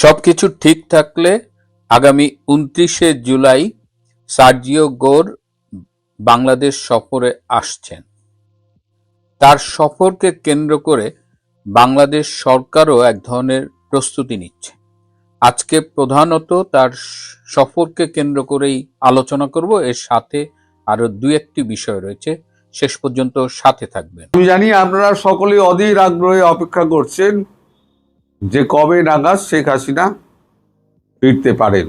সবকিছু ঠিক থাকলে আগামী ২৯শে জুলাই সার্জিও গোর বাংলাদেশ সফরে আসছেন। তার সফরকে কেন্দ্র করে বাংলাদেশ সরকারও এক ধরনের প্রস্তুতি নিচ্ছে। আজকে প্রধানত তার সফরকে কেন্দ্র করেই আলোচনা করব। এর সাথে আরো দুই একটি বিষয় রয়েছে, শেষ পর্যন্ত সাথে থাকবেন। আমি জানি আপনারা সকলেই অধীর আগ্রহে অপেক্ষা করছেন যে কবে নাগাদ শেখ হাসিনা ফিরতে পারেন।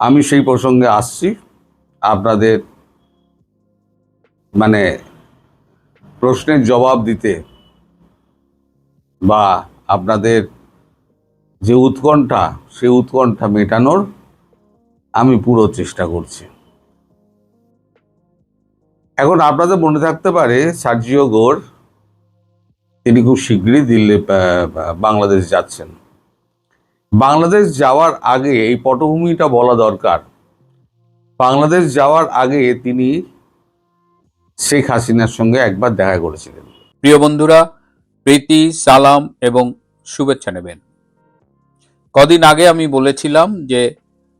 আমি সেই প্রসঙ্গে আসছি। আপনাদের প্রশ্নের জবাব দিতে বা আপনাদের যে উৎকণ্ঠা, সেই উৎকণ্ঠা মেটানোর আমি পুরো চেষ্টা করছি। এখন আপনাদের মনে থাকতে পারে সার্জিও গোর তিনি খুব শীঘ্রই বাংলাদেশ যাচ্ছেন। বাংলাদেশ যাওয়ার আগে এই পটভূমিটা বলা দরকার। বাংলাদেশ যাওয়ার আগে তিনি শেখ হাসিনার সঙ্গে একবার দেখা করেছিলেন। প্রিয় বন্ধুরা, প্রীতি, সালাম এবং শুভেচ্ছা নেবেন। কদিন আগে আমি বলেছিলাম যে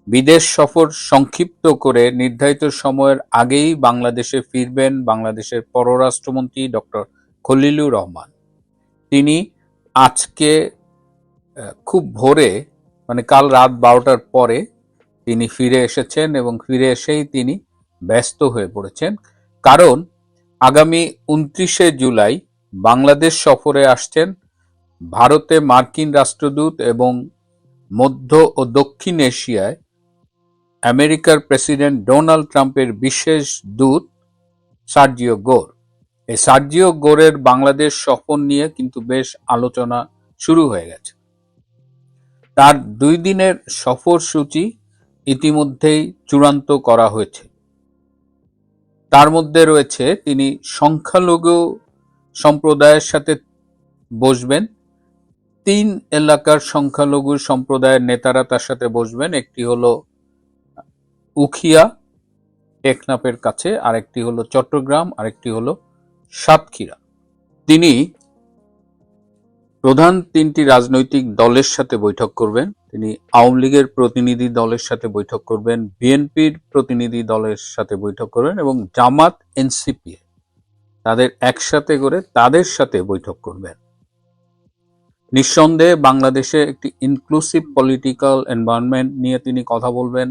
বিদেশ সফর সংক্ষিপ্ত করে নির্ধারিত সময়ের আগেই বাংলাদেশে ফিরবেন বাংলাদেশের পররাষ্ট্রমন্ত্রী ডক্টর খলিলুর রহমান। তিনি আজকে খুব ভোরে কাল রাত 12টার পরে তিনি ফিরে এসেছেন এবং ফিরে এসেই তিনি ব্যস্ত হয়ে পড়েছেন। কারণ আগামী ২৯শে জুলাই বাংলাদেশ সফরে আসছেন ভারতে মার্কিন রাষ্ট্রদূত এবং মধ্য ও দক্ষিণ এশিয়ায় আমেরিকার প্রেসিডেন্ট ডোনাল্ড ট্রাম্পের বিশেষ দূত সার্জিও গোর। এই সার্জিও গোরের বাংলাদেশ সফর নিয়ে কিন্তু বেশ আলোচনা শুরু হয়ে গেছে। তার ২ দিনের সফরসূচি ইতিমধ্যেই চূড়ান্ত করা হয়েছে। তার মধ্যে রয়েছে তিনি সংখ্যালঘু সম্প্রদায়ের সাথে বসবেন। ৩ এলাকার সংখ্যালঘু সম্প্রদায়ের নেতারা তার সাথে বসবেন। একটি হলো উখিয়া টেকনাফের কাছে, আরেকটি হলো চট্টগ্রাম, আরেকটি হলো সাতক্ষীরা। তিনি প্রধান ৩টি রাজনৈতিক দলের সাথে বৈঠক করবেন। তিনি আওয়ামী লীগের প্রতিনিধি দলের সাথে বৈঠক করবেন, বিএনপির প্রতিনিধি দলের সাথে বৈঠক করবেন এবং জামাত এনসিপি তাদের একসাথে করে তাদের সাথে বৈঠক করবেন। নিঃসন্দেহে বাংলাদেশে একটি ইনক্লুসিভ পলিটিক্যাল এনভায়রনমেন্ট নিয়ে তিনি কথা বলবেন।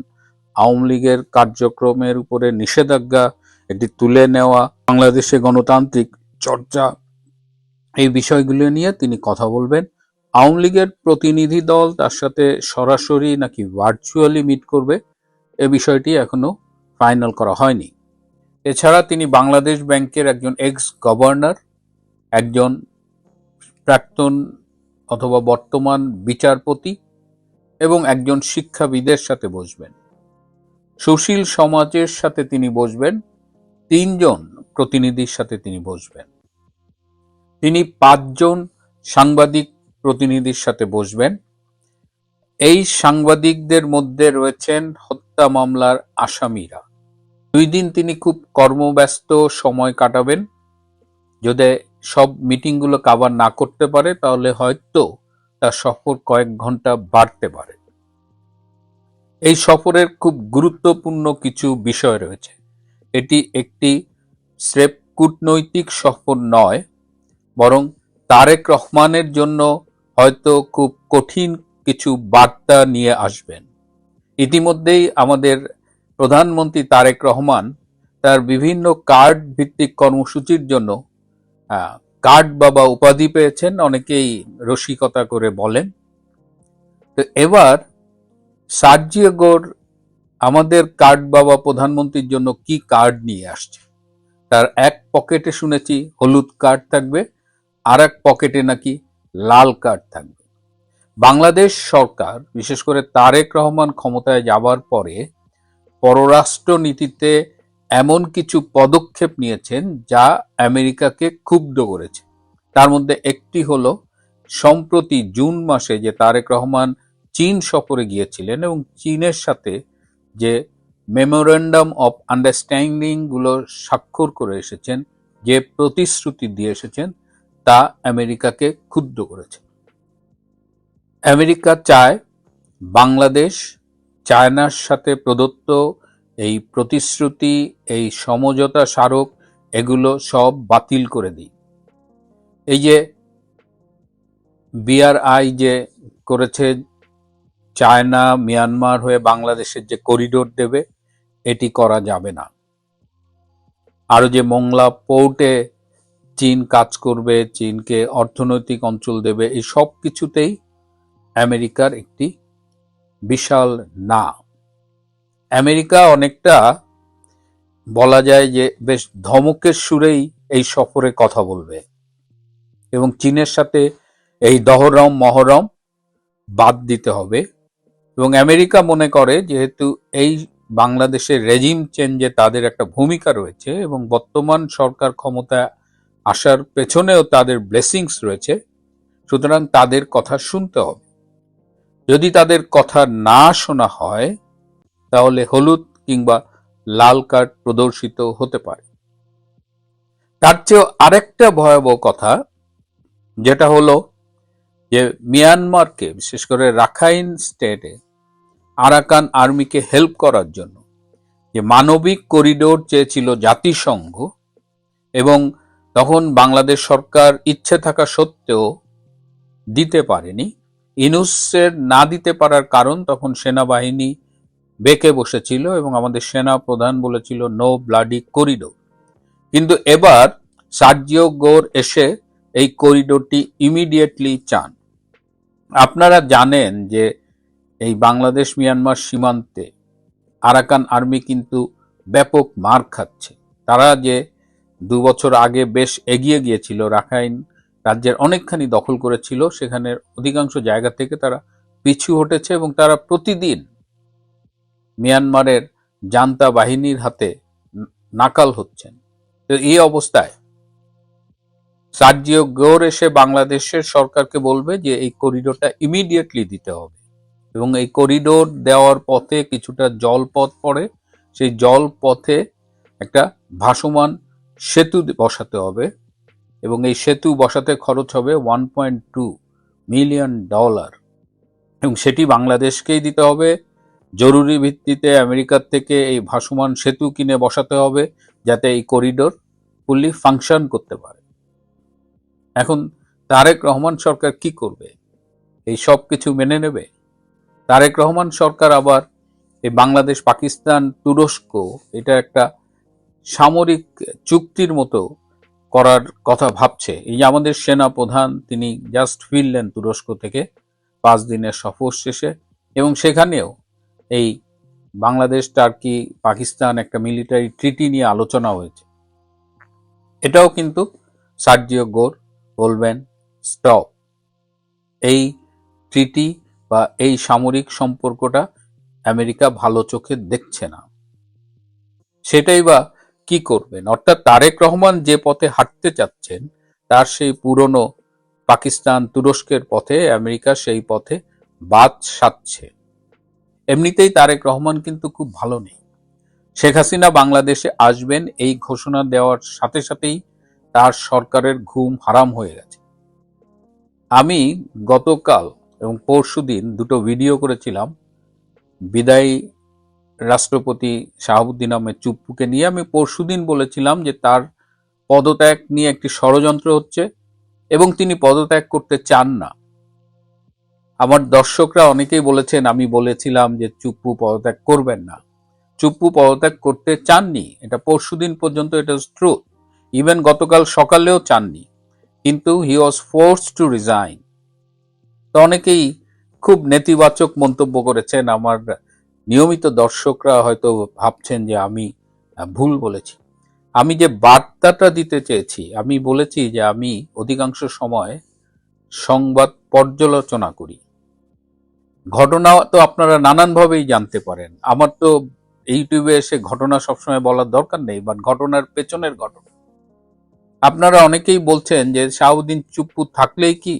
আওয়ামী লীগের কার্যক্রমের উপরে নিষেধাজ্ঞা এটি তুলে নেওয়া, বাংলাদেশে গণতান্ত্রিক চর্চা, এই বিষয়গুলো নিয়ে তিনি কথা বলবেন। আওয়ামী লীগের প্রতিনিধি দল তার সাথে সরাসরি নাকি ভার্চুয়ালি মিট করবে, এ বিষয়টি এখনো ফাইনাল করা হয়নি। এছাড়া তিনি বাংলাদেশ ব্যাংকের একজন এক্স গভর্নর, একজন প্রাক্তন অথবা বর্তমান বিচারপতি এবং একজন শিক্ষাবিদের সাথে বসবেন। সুশীল সমাজের সাথে তিনি বসবেন। ৩ জন প্রতিনিধির সাথে তিনি বসবেন। তিনি ৫ জন সাংবাদিক প্রতিনিধির সাথে বসবেন। এই সাংবাদিকদের মধ্যে রয়েছেন হত্যা মামলার আসামিরা। ২ দিন তিনি খুব কর্মব্যস্ত সময় কাটাবেন। যদি সব মিটিংগুলো কভার না করতে পারে তাহলে হয়তো তার সফর কয়েক ঘন্টা বাড়তে পারে। এই সফরের খুব গুরুত্বপূর্ণ কিছু বিষয় রয়েছে। এটি একটি স্রেফ কূটনৈতিক সফর নয়, বরং তারেক রহমানের জন্য হয়তো খুব কঠিন কিছু বার্তা নিয়ে আসবেন। ইতিমধ্যেই আমাদের প্রধানমন্ত্রী তারেক রহমান তার বিভিন্ন কার্ড ভিত্তিক কর্মসূচির জন্য কার্ড বাবা উপাধি পেয়েছেন, অনেকেই রসিকতা করে বলেন। তো এবার সার্জিও গোর আমাদের কার্ড বাবা প্রধানমন্ত্রীর জন্য কি কার্ড নিয়ে আসছে। তার এক পকেটে শুনেছি হলুদ কার্ড থাকবে, আর এক পকেটে নাকি লাল কার্ড থাকবে। বাংলাদেশ সরকার, বিশেষ করে তারেক রহমান ক্ষমতায় যাবার পরে পররাষ্ট্র নীতিতে এমন কিছু পদক্ষেপ নিয়েছেন যা আমেরিকাকে ক্ষুব্ধ করেছে। তার মধ্যে একটি হলো সম্প্রতি জুন মাসে যে তারেক রহমান চীন সফরে গিয়েছিলেন এবং চীনের সাথে যে মেমোরেন্ডাম অফ আন্ডারস্ট্যান্ডিং গুলো স্বাক্ষর করে এসেছেন, যে প্রতিশ্রুতি দিয়ে এসেছেন, তা আমেরিকাকে ক্ষুব্ধ করেছে। আমেরিকা চায় বাংলাদেশ চায়নার সাথে প্রদত্ত এই প্রতিশ্রুতি, এই সমঝোতা স্মারক এগুলো সব বাতিল করে দিই। এই যে বিআরআই যে করেছে, চায়না মিয়ানমার হয়ে বাংলাদেশের যে করিডোর দেবে, এটি করা যাবে না। আরো যে মোংলা পোর্টে চীন কাজ করবে, চীনকে অর্থনৈতিক অঞ্চল দেবে, এই সব কিছুতেই আমেরিকার একটি বিশাল না। আমেরিকা অনেকটা বলা যায় যে বেশ ধমকের সুরেই এই সফরে কথা বলবে এবং চীনের সাথে এই দহরম মহরম বাদ দিতে হবে। এবং আমেরিকা মনে করে যেহেতু এই বাংলাদেশের রেজিম চেঞ্জে তাদের একটা ভূমিকা রয়েছে এবং বর্তমান সরকার ক্ষমতায় আসার পেছনেও তাদের ব্লেসিংস রয়েছে, সুতরাং তাদের কথা শুনতে হবে। যদি তাদের কথা না শোনা হয় তাহলে হলুদ কিংবা লাল কার্ড প্রদর্শিত হতে পারে। তার চেয়েও আরেকটা ভয়াবহ কথা, যেটা হলো যে মিয়ানমারকে, বিশেষ করে রাখাইন স্টেটে আরাকান আর্মিকে হেল্প করার জন্য যে মানবিক করিডোর চেয়েছিল জাতিসংঘ, এবং তখন বাংলাদেশ সরকার ইচ্ছে থাকা সত্ত্বেও দিতে পারেনি। ইনুসের না দিতে পারার কারণ তখন সেনাবাহিনী বেঁকে বসেছিল এবং আমাদের সেনা প্রধান বলেছিল নো ব্লাডি করিডোর। কিন্তু এবার সার্জিও গোর এসে এই করিডোরটি ইমিডিয়েটলি চান। আপনারা জানেন যে এই বাংলাদেশ মিয়ানমার সীমান্তে আরাকান আর্মি কিন্তু ব্যাপক মার খাচ্ছে। তারা যে 2 বছর আগে বেশ এগিয়ে গিয়েছিল, রাখাইন রাজ্যের অনেকখানি দখল করেছিল, সেখানের অধিকাংশ জায়গা থেকে তারা পিছু হটেছে এবং তারা প্রতিদিন মিয়ানমারের জান্তা বাহিনীর হাতে নাকাল হচ্ছেন। তো এই অবস্থায় সার্জিও গোর এসে বাংলাদেশের সরকারকে বলবে যে এই করিডোরটা ইমিডিয়েটলি দিতে হবে এবং এই করিডোর দেওয়ার পথে কিছুটা জলপথ পড়ে, সেই জলপথে একটা ভাসমান সেতু বসাতে হবে এবং এই সেতু বসাতে খরচ হবে $1.2 মিলিয়ন এবং সেটি বাংলাদেশকেই দিতে হবে। জরুরি ভিত্তিতে আমেরিকার থেকে এই ভাসমান সেতু কিনে বসাতে হবে যাতে এই করিডোর ফুললি ফাংশন করতে পারে। এখন তারেক রহমান সরকার কি করবে? এই সব কিছু মেনে নেবে? তারেক রহমান সরকার আবার এই বাংলাদেশ, পাকিস্তান, তুরস্ক এটা একটা সামরিক চুক্তির মতো করার কথা ভাবছে। এই যে আমাদের সেনা প্রধান, তিনি জাস্ট ফিরলেন তুরস্ক থেকে 5 দিনের সফর শেষে, এবং সেখানেও এই বাংলাদেশ, টার্কি, পাকিস্তান একটা মিলিটারি ট্রিটি নিয়ে আলোচনা হয়েছে। এটাও কিন্তু সার্জিও গোর বলবেন স্টপ, এই ট্রিটি বা এই সামরিক সম্পর্কটা আমেরিকা ভালো চোখে দেখছে না। সেটাই বা কি করবেন? অর্থাৎ তারেক রহমান যে পথে হাঁটতে চাচ্ছেন তার সেই পুরনো পাকিস্তান, তুরস্কের পথে আমেরিকা সেই পথে বাদ সাধছে। এমনিতেই তারেক রহমান কিন্তু খুব ভালো নেই। শেখ হাসিনা বাংলাদেশে আসবেন এই ঘোষণা দেওয়ার সাথে সাথেই তার সরকারের ঘুম হারাম হয়ে গেছে। আমি গতকাল এবং পরশুদিন দুটো ভিডিও করেছিলাম বিদায়ী রাষ্ট্রপতি শাহাবুদ্দিন আহমেদ চুপ্পুকে নিয়ে। আমি পরশুদিন বলেছিলাম যে তার পদত্যাগ নিয়ে একটি ষড়যন্ত্র হচ্ছে এবং তিনি পদত্যাগ করতে চান না। আমার দর্শকরা অনেকেই বলেছেন আমি বলেছিলাম যে চুপ্পু পদত্যাগ করবেন না। চুপ্পু পদত্যাগ করতে চাননি, এটা পরশুদিন পর্যন্ত এটা ট্রু। ইভেন গতকাল সকালেও চাননি, কিন্তু হি ওয়াজ ফোর্সড টু রিজাইন। তো অনেকেই খুব নেতিবাচক মন্তব্য করেছেন। আমার নিয়মিত দর্শকরা হয়তো ভাবছেন যে আমি ভুল বলেছি। আমি যে বার্তাটা দিতে চেয়েছি, আমি বলেছি যে আমি অধিকাংশ সময় সংবাদ পর্যালোচনা করি। ঘটনা তো আপনারা নানানভাবেই জানতে পারেন। আমার তো ইউটিউবে এসে ঘটনা সবসময় বলার দরকার নেই, বাট ঘটনার পেছনের ঘটনা। আপনারা অনেকেই বলছেন যে শাহাবুদ্দিন চুপ্পু থাকলেই কি,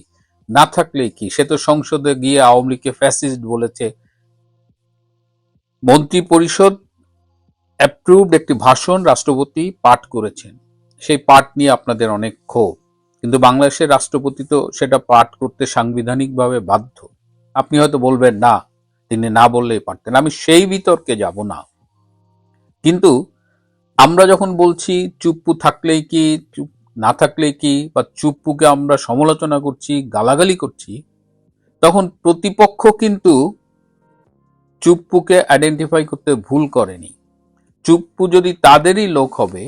না থাকলেই কি, সে তো সংসদে গিয়ে আওয়ামী লীগকে ফ্যাসিস্ট বলেছে। মন্ত্রী পরিষদ অ্যাপ্রুভড একটি ভাষণ রাষ্ট্রপতি পাঠ করেছেন, সেই পাঠ নিয়ে আপনাদের অনেক ক্ষোভ, কিন্তু বাংলাদেশের রাষ্ট্রপতি তো সেটা পাঠ করতে সাংবিধানিকভাবে বাধ্য। আপনি হয়তো বলবেন না, তিনি না বললেই পারতেন, আমি সেই বিতর্কে যাব না। কিন্তু আমরা যখন বলছি চুপ্পু থাকলেই কি, চুপ না থাকলেই কি, বা চুপ্পুকে আমরা সমালোচনা করছি, গালাগালি করছি, তখন প্রতিপক্ষ কিন্তু চুপ্পুকে আইডেন্টিফাই করতে ভুল করেনি। চুপ্পু যদি তাদেরই লোক হবে,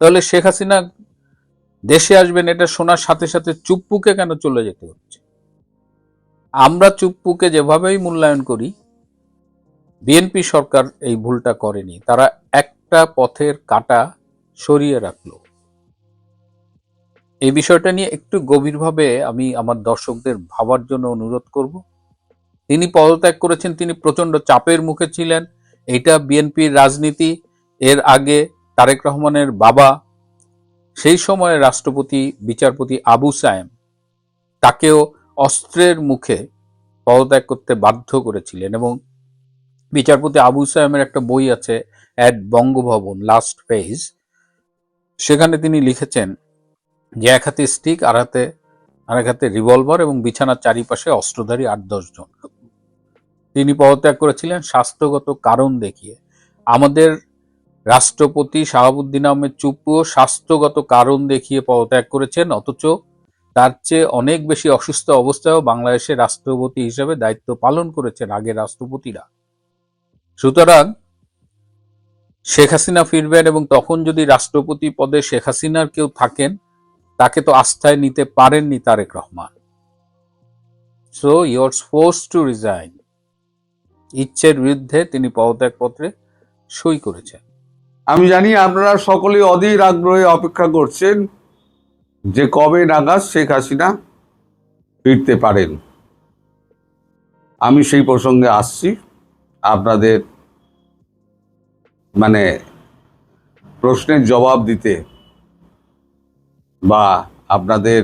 তাহলে শেখ হাসিনা দেশে আসবেন এটা শোনার সাথে সাথে চুপ্পুকে কেন চলে যেতে হচ্ছে? আমরা চুপ্পুকে যেভাবেই মূল্যায়ন করি, বিএনপি সরকার এই ভুলটা করেনি। তারা একটা পথের কাঁটা সরিয়ে রাখলো। এই বিষয়টা নিয়ে একটু গভীরভাবে আমি আমার দর্শকদের ভাবার জন্য অনুরোধ করব। তিনি পদত্যাগ করেছেন, তিনি প্রচন্ড চাপের মুখে ছিলেন। এটা বিএনপির রাজনীতি। এর আগে তারেক রহমানের বাবা, সেই সময় রাষ্ট্রপতি বিচারপতি আবু সায়েম, তাকেও অস্ত্রের মুখে পদত্যাগ করতে বাধ্য করেছিলেন। এবং বিচারপতি আবু সায়েমের একটা বই আছে, অ্যাট বঙ্গভবন লাস্ট পেজ, সেখানে তিনি লিখেছেন যে এক হাতে স্টিক, আর এক হাতে রিভলভার এবং বিছানার চারিপাশে অস্ত্রধারী ৮-১০ জন। তিনি পদত্যাগ করেছিলেন স্বাস্থ্যগত কারণ দেখিয়ে। আমাদের রাষ্ট্রপতি শাহাবুদ্দিন আহমেদ চুপ্পুও স্বাস্থ্যগত কারণ দেখিয়ে পদত্যাগ করেছেন, অথচ তার চেয়ে অনেক বেশি অসুস্থ অবস্থায়ও বাংলাদেশের রাষ্ট্রপতি হিসেবে দায়িত্ব পালন করেছেন আগের রাষ্ট্রপতিরা। সুতরাং শেখ হাসিনা ফিরবেন এবং তখন যদি রাষ্ট্রপতি পদে শেখ হাসিনার কেউ থাকেন, তাকে তো আস্থায় নিতে পারেননি Tarique Rahman. So you are forced to resign. ইচ্ছের বিরুদ্ধে তিনি পদত্যাগপত্রে সই করেছেন। আমি জানি আপনারা সকলেই অধীর আগ্রহে অপেক্ষা করছেন যে কবে নাগাদ শেখ হাসিনা ফিরতে পারেন। আমি সেই প্রসঙ্গে আসছি। আপনাদের প্রশ্নের জবাব দিতে বা আপনাদের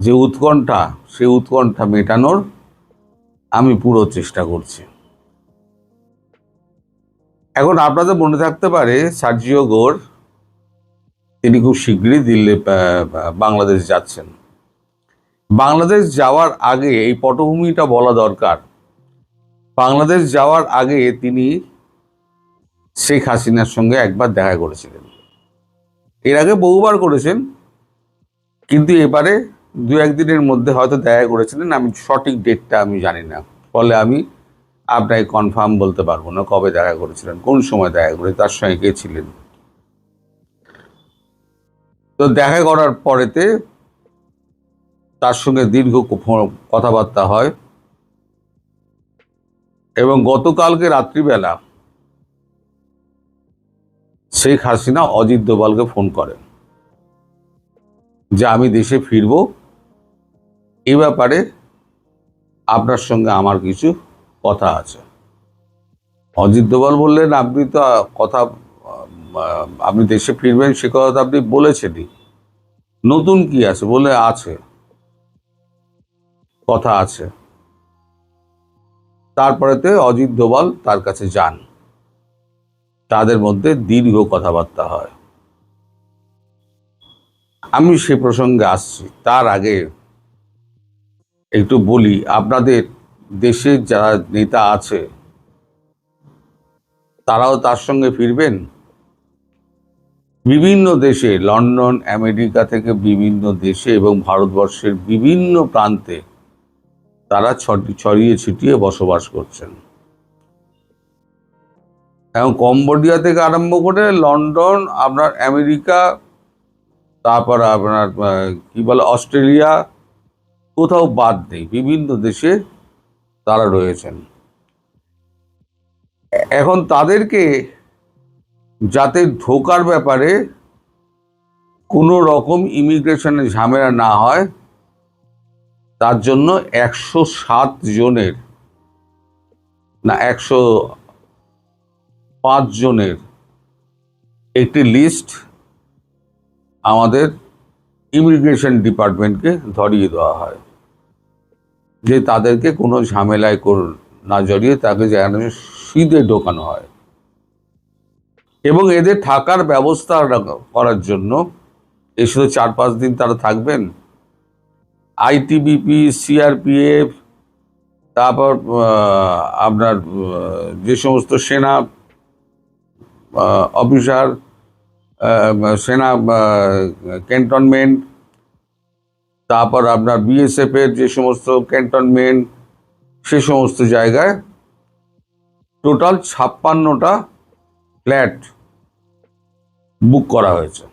যে উৎকণ্ঠা, সেই উৎকণ্ঠা মেটানোর আমি পুরো চেষ্টা করছি। এখন আপনাদের মনে থাকতে পারে সার্জিও গোর, তিনি খুব শীঘ্রই বাংলাদেশ যাচ্ছেন। বাংলাদেশ যাওয়ার আগে এই পটভূমিটা বলা দরকার। বাংলাদেশ যাওয়ার আগে তিনি শেখ হাসিনার সঙ্গে একবার দেখা করেছিলেন। এর আগে বহুবার করেছেন, কিন্তু এবারে 2-1 দিনের মধ্যে হয়তো দেখা করেছিলেন। আমি সঠিক ডেটটা আমি জানি না, ফলে আমি আপনাকে কনফার্ম বলতে পারবো না কবে দেখা করেছিলেন, কোন সময় দেখা করে, তার সঙ্গে কে ছিলেন। তো দেখা করার পরেতে তার সঙ্গে দীর্ঘ কথাবার্তা হয় এবং গতকালকে রাত্রিবেলা শেখ হাসিনা অজিত দোভালকে ফোন করেন যে আমি দেশে ফিরব, এ ব্যাপারে আপনার সঙ্গে আমার কিছু কথা আছে। অজিত দোভাল বললেন, আপনি তো আপনি দেশে ফিরবেন সে কথা তো আপনি বলেছেনই, নতুন কি আছে? বলে আছে, কথা আছে। তারপরেতে অজিত দোভাল তার কাছে যান, তাদের মধ্যে দীর্ঘ কথাবার্তা হয়। আমি সে প্রসঙ্গে আসছি। তার আগে একটু বলি, আপনাদের দেশের যারা নেতা আছে তারাও তার সঙ্গে ফিরবেন। বিভিন্ন দেশে, লন্ডন, আমেরিকা থেকে বিভিন্ন দেশে এবং ভারতবর্ষের বিভিন্ন প্রান্তে তারা ছড়িয়ে ছিটিয়ে বসবাস করছেন। এবং কম্বোডিয়া থেকে আরম্ভ করে লন্ডন, আপনার আমেরিকা, তারপর আপনার অস্ট্রেলিয়া, কোথাও বাদ নেই, বিভিন্ন দেশে তারা রয়েছেন। এখন তাদেরকে যাতে ঢোকার ব্যাপারে কোনো রকম ইমিগ্রেশনের ঝামেলা না হয়, তার জন্য 107 জনের, না 105 জনের একটি লিস্ট আমাদের ইমিগ্রেশন ডিপার্টমেন্টকে ধরিয়ে দেওয়া হয় যে তাদেরকে কোনো ঝামেলায় না জড়িয়ে তাকে যেন সিধে ঢোকানো হয়। এবং এদের থাকার ব্যবস্থা করার জন্য এসে তো 4-5 দিন তারা থাকবেন। আইটিবিপি, সিআরপিএফ, তারপর আপনার যে সমস্ত সেনা অফিসার, সেনা ক্যান্টনমেন্ট, তারপর আপনার বিএসএফ এর যে সমস্ত ক্যান্টনমেন্ট, সে সমস্ত জায়গায় টোটাল 56টা ফ্ল্যাট বুক করা হয়েছে।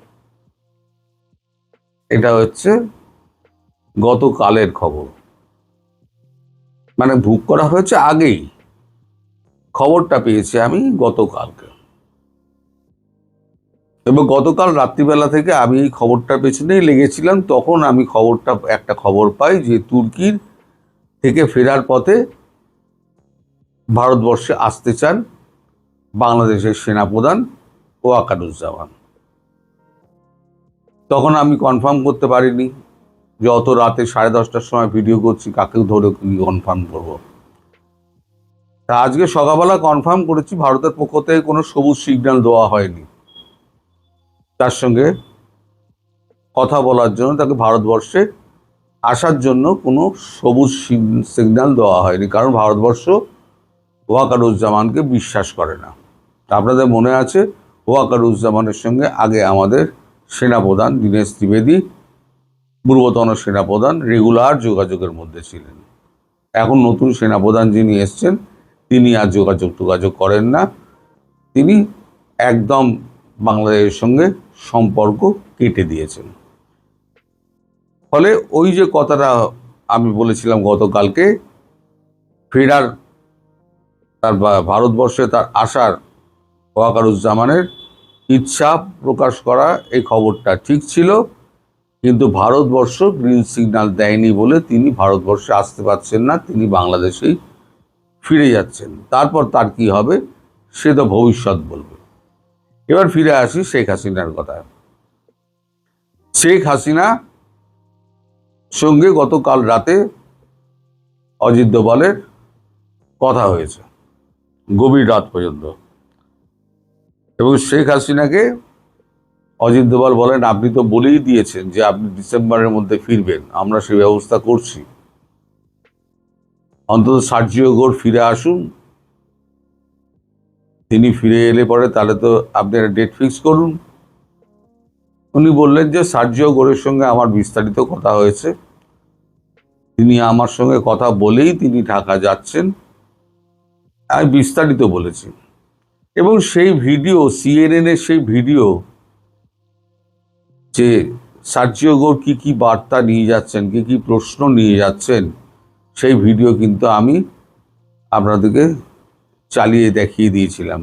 এটা হচ্ছে গতকালের খবর, মানে বুক করা হয়েছে আগেই, খবরটা পেয়েছি আমি গতকালকে। এবং গতকাল রাত্রিবেলা থেকে আমি এই খবরটার পেছনেই লেগেছিলাম। তখন আমি একটা খবর পাই যে তুর্কির থেকে ফেরার পথে ভারতবর্ষে আসতে চান বাংলাদেশের সেনাপ্রধান ওয়াকারুজ্জামান। তখন আমি কনফার্ম করতে পারিনি যে অত রাতে 10:30টার সময় ভিডিও করছি, কাকেও ধরে কি কনফার্ম করবো। তা আজকে সকালবেলা কনফার্ম করেছি, ভারতের পক্ষ থেকে কোনো সবুজ সিগন্যাল দেওয়া হয়নি তার সঙ্গে কথা বলার জন্য, তাকে ভারতবর্ষে আসার জন্য কোনো সবুজ সিগন্যাল দেওয়া হয়নি, কারণ ভারতবর্ষ ওয়াকারুজ্জামানকে বিশ্বাস করে না। আপনাদের মনে আছে, ওয়াকারুজ্জামানের সঙ্গে আগে আমাদের সেনাপ্রধান দীনেশ ত্রিবেদী, পূর্বতন সেনাপ্রধান, রেগুলার যোগাযোগের মধ্যে ছিলেন। এখন নতুন সেনাপ্রধান যিনি এসছেন, তিনি আর যোগাযোগ করেন না। তিনি একদম বাংলাদেশের সঙ্গে সম্পর্ক কেটে দিয়েছেন। ফলে ওই যে কথাটা আমি বলেছিলাম গতকালকে, ফেরার তার ভারতবর্ষে তার আসার ওয়াকারুজ্জামানের ইচ্ছা প্রকাশ করা, এই খবরটা ঠিক ছিল, কিন্তু ভারতবর্ষ গ্রিন সিগন্যাল দেয়নি বলে তিনি ভারতবর্ষে আসতে পারছেন না, তিনি বাংলাদেশেই ফিরে যাচ্ছেন। তারপর তার কি হবে সে তো ভবিষ্যৎ বলবে। এবার ফিরে আসি শেখ হাসিনার কথায়। শেখ হাসিনা সঙ্গে গতকাল রাতে অজিত দোভালের কথা হয়েছে গভীর রাত পর্যন্ত, এবং শেখ হাসিনাকে অজিত দোভাল বলেন, আপনি তো বলেই দিয়েছেন যে আপনি ডিসেম্বরের মধ্যে ফিরবেন, আমরা সেই ব্যবস্থা করছি, অন্তত সার্জিও গোর ফিরে আসুন। তিনি ফিরে এলে পরে তাহলে তো আপনি একটা ডেট ফিক্স করুন। উনি বললেন যে সার্জিও গোরের সঙ্গে আমার বিস্তারিত কথা হয়েছে, তিনি আমার সঙ্গে কথা বলেই তিনি ঢাকা যাচ্ছেন, আমি বিস্তারিত বলেছি। এবং সেই ভিডিও, CNN এর সেই ভিডিও, যে সার্জিও গোর কি কি বার্তা নিয়ে যাচ্ছেন, কি কি প্রশ্ন নিয়ে যাচ্ছেন, সেই ভিডিও কিন্তু আমি আপনাদেরকে চালিয়ে দেখিয়ে দিয়েছিলাম।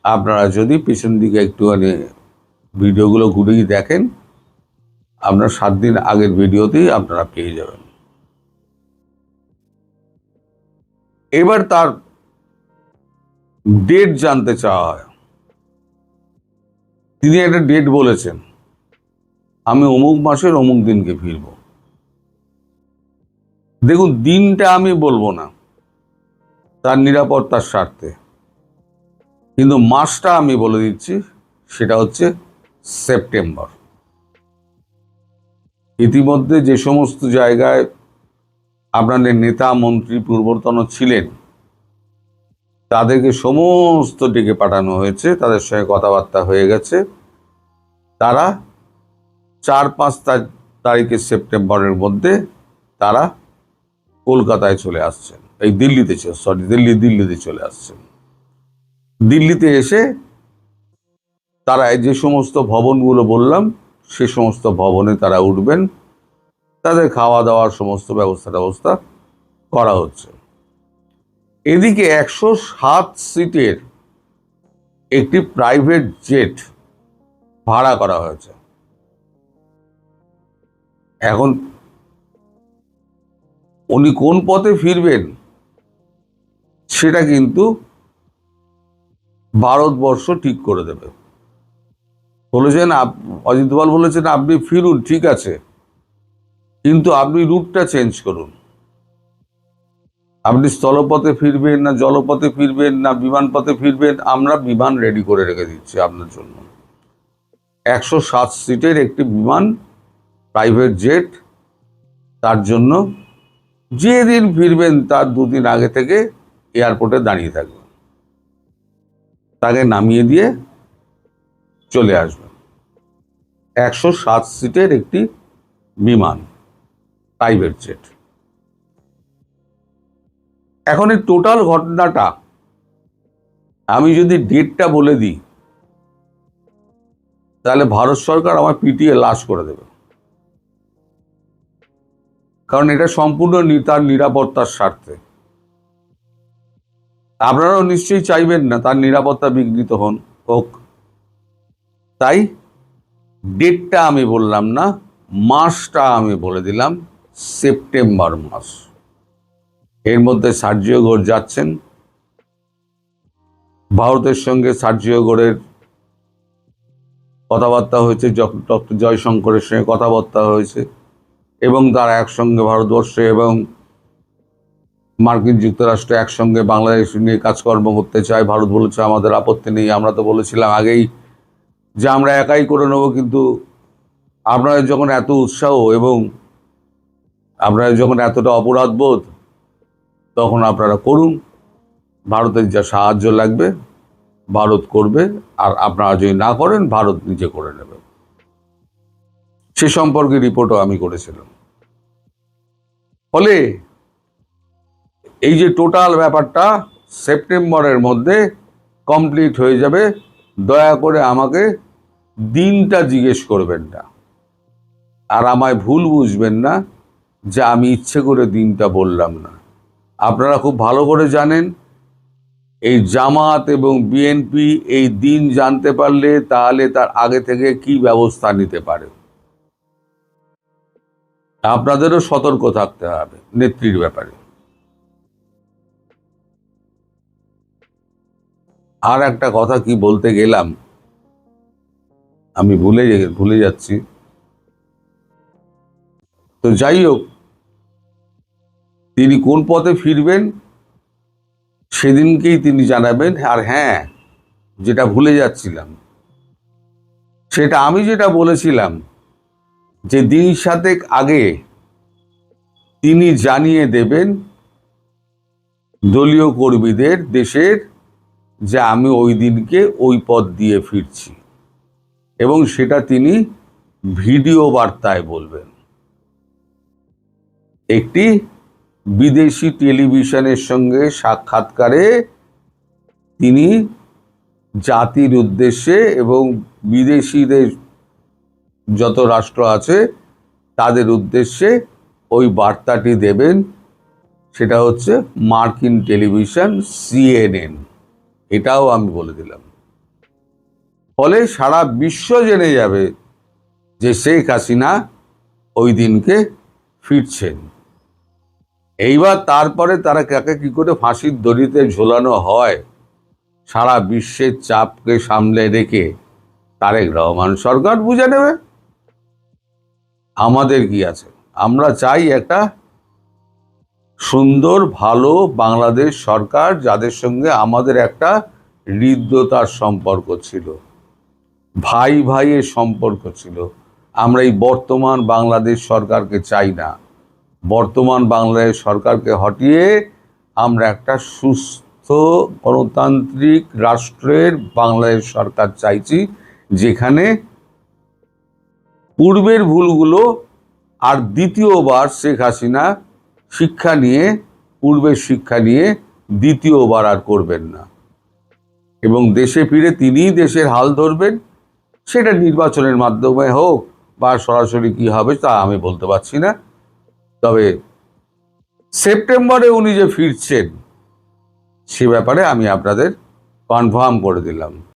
আপনারা যদি পিছন দিকে একটুখানি ভিডিওগুলো ঘুরেই দেখেন, আপনার 7 দিন আগের ভিডিওতেই আপনারা পেয়ে যাবেন। এবার তার ডেট জানতে চাওয়া হয়। তিনি একটা ডেট বলেছেন, আমি অমুক মাসের অমুক দিনকে ফিরব। দেখুন, দিনটা আমি বলবো না তার নিরাপত্তার স্বার্থে, কিন্তু মাসটা আমি বলে দিচ্ছি, সেটা হচ্ছে সেপ্টেম্বর। ইতিমধ্যে যে সমস্ত জায়গায় আপনাদের নেতা মন্ত্রী পূর্বতন ছিলেন, তাদেরকে সমস্ত ডেকে পাঠানো হয়েছে, তাদের সঙ্গে কথাবার্তা হয়ে গেছে। তারা 4-5 তারিখে সেপ্টেম্বরের মধ্যে তারা কলকাতায় চলে আসছেন, এই দিল্লিতে চলে আসছেন। দিল্লিতে এসে তারা যে সমস্ত ভবনগুলো বললাম, সে সমস্ত ভবনে তারা উঠবেন। তাদের খাওয়া দাওয়ার সমস্ত ব্যবস্থা করা হচ্ছে। এদিকে 107 সিটের একটি প্রাইভেট জেট ভাড়া করা হয়েছে। এখন উনি কোন পথে ফিরবেন সেটা কিন্তু ভারতবর্ষ ঠিক করে দেবে। বলেছেন, অজিত দোভাল বলেছেন, আপনি ফিরুন, ঠিক আছে, কিন্তু আপনি রুটটা চেঞ্জ করুন। আপনি স্থলপথে ফিরবেন না জলপথে ফিরবেন না বিমানপথে ফিরবেন, আমরা বিমান রেডি করে রেখে দিচ্ছি আপনার জন্য। 107 সিটের একটি বিমান, প্রাইভেট জেট, তার জন্য যেদিন ফিরবেন তার 2 দিন আগে থেকে এয়ারপোর্টে দাঁড়িয়ে থাকবেন, তাকে নামিয়ে দিয়ে চলে আসবেন। 107 সিটের একটি বিমান, প্রাইভেট জেট। এখন এই টোটাল ঘটনাটা আমি যদি ডেটটা বলে দিই, তাহলে ভারত সরকার আমার পিটিয়ে লাশ করে দেবে, কারণ এটা সম্পূর্ণ তার নিরাপত্তার স্বার্থে। আপনারাও নিশ্চয়ই চাইবেন না তার নিরাপত্তা বিঘ্নিত হোক। তাই ডেটটা আমি বললাম না, মাসটা আমি বলে দিলাম, সেপ্টেম্বর মাস। এর মধ্যে সার্জিও ঘোষ যাচ্ছেন। ভারতের সঙ্গে সার্জিও ঘোষের কথাবার্তা হয়েছে, ডক্টর জয়শঙ্করের সঙ্গে কথাবার্তা হয়েছে, এবং তারা একসঙ্গে ভারতবর্ষে এবং মার্কিন যুক্তরাষ্ট্র একসঙ্গে বাংলাদেশ নিয়ে কাজকর্ম করতে চায়। ভারত বলেছে আমাদের আপত্তি নেই। আমরা তো বলেছিলাম আগেই যে আমরা একাই করে নেব, কিন্তু আপনাদের যখন এত উৎসাহ এবং আপনাদের যখন এতটা অপরাধবোধ, তখন আপনারা করুন। ভারতের যা সাহায্য লাগবে ভারত করবে, আর আপনারা যদি না করেন ভারত নিজে করে নেবে। সে সম্পর্কে রিপোর্টও আমি করেছিলাম। ফলে এই যে টোটাল ব্যাপারটা সেপ্টেম্বরের মধ্যে কমপ্লিট হয়ে যাবে। দয়া করে আমাকে দিনটা জিজ্ঞেস করবেন না, আর আমায় ভুল বুঝবেন না যে আমি ইচ্ছে করে দিনটা বললাম না। আপনারা খুব ভালো করে জানেন এই জামাত এবং বিএনপি এই দিন জানতে পারলে তাহলে তার আগে থেকে কি ব্যবস্থা নিতে পারে। আপনাদেরও সতর্ক থাকতে হবে নেত্রীর ব্যাপারে। আর একটা কথা কি বলতে গেলাম, আমি ভুলে যাচ্ছি। তো যাই হোক, তিনি কোন পথে ফিরবেন সেদিনকেই তিনি জানাবেন। আর হ্যাঁ, যেটা ভুলে যাচ্ছিলাম, সেটা আমি যেটা বলেছিলাম যে দিন 7 আগে তিনি জানিয়ে দেবেন দলীয় কর্মীদের, দেশের, যে আমি ওই দিনকে ওই পথ দিয়ে ফিরছি, এবং সেটা তিনি ভিডিও বার্তায় বলবেন। একটি বিদেশি টেলিভিশনের সঙ্গে সাক্ষাৎকারে তিনি জাতির উদ্দেশ্যে এবং বিদেশিদের যত রাষ্ট্র আছে তাদের উদ্দেশ্যে ওই বার্তাটি দেবেন। সেটা হচ্ছে মার্কিন টেলিভিশন CNN। এটাও আমি বলে দিলাম। ফলে সারা বিশ্ব জেনে যাবে যে শেখ হাসিনা ওই দিনকে ফিরছেন। এইবার তারপরে তারা কাকে কি করে ফাঁসির দড়িতে ঝোলানো হয়, সারা বিশ্বের চাপকে সামলে রেখে তারেক রহমান সরকার বুঝে নেবে। আমাদের কি আছে? আমরা চাই একটা সুন্দর ভালো বাংলাদেশ সরকার, যাদের সঙ্গে আমাদের একটা হৃদ্যতার সম্পর্ক ছিল, ভাই ভাইয়ের সম্পর্ক ছিল। আমরা এই বর্তমান বাংলাদেশ সরকারকে চাই না। বর্তমান বাংলাদেশ সরকারকে হটিয়ে আমরা একটা সুস্থ গণতান্ত্রিক রাষ্ট্রের বাংলাদেশ সরকার চাইছি, যেখানে পূর্বের ভুলগুলো আর দ্বিতীয়বার শেখ হাসিনা পূর্বের শিক্ষা নিয়ে দ্বিতীয়বার আর করবেন না, এবং দেশে ফিরে তিনিই দেশের হাল ধরবেন। সেটা নির্বাচনের মাধ্যমে হোক বা সরাসরি কি হবে তা আমি বলতে পারছি না। তবে সেপ্টেম্বরে উনি যে ফিরছেন সে ব্যাপারে আমি আপনাদের কনফার্ম করে দিলাম।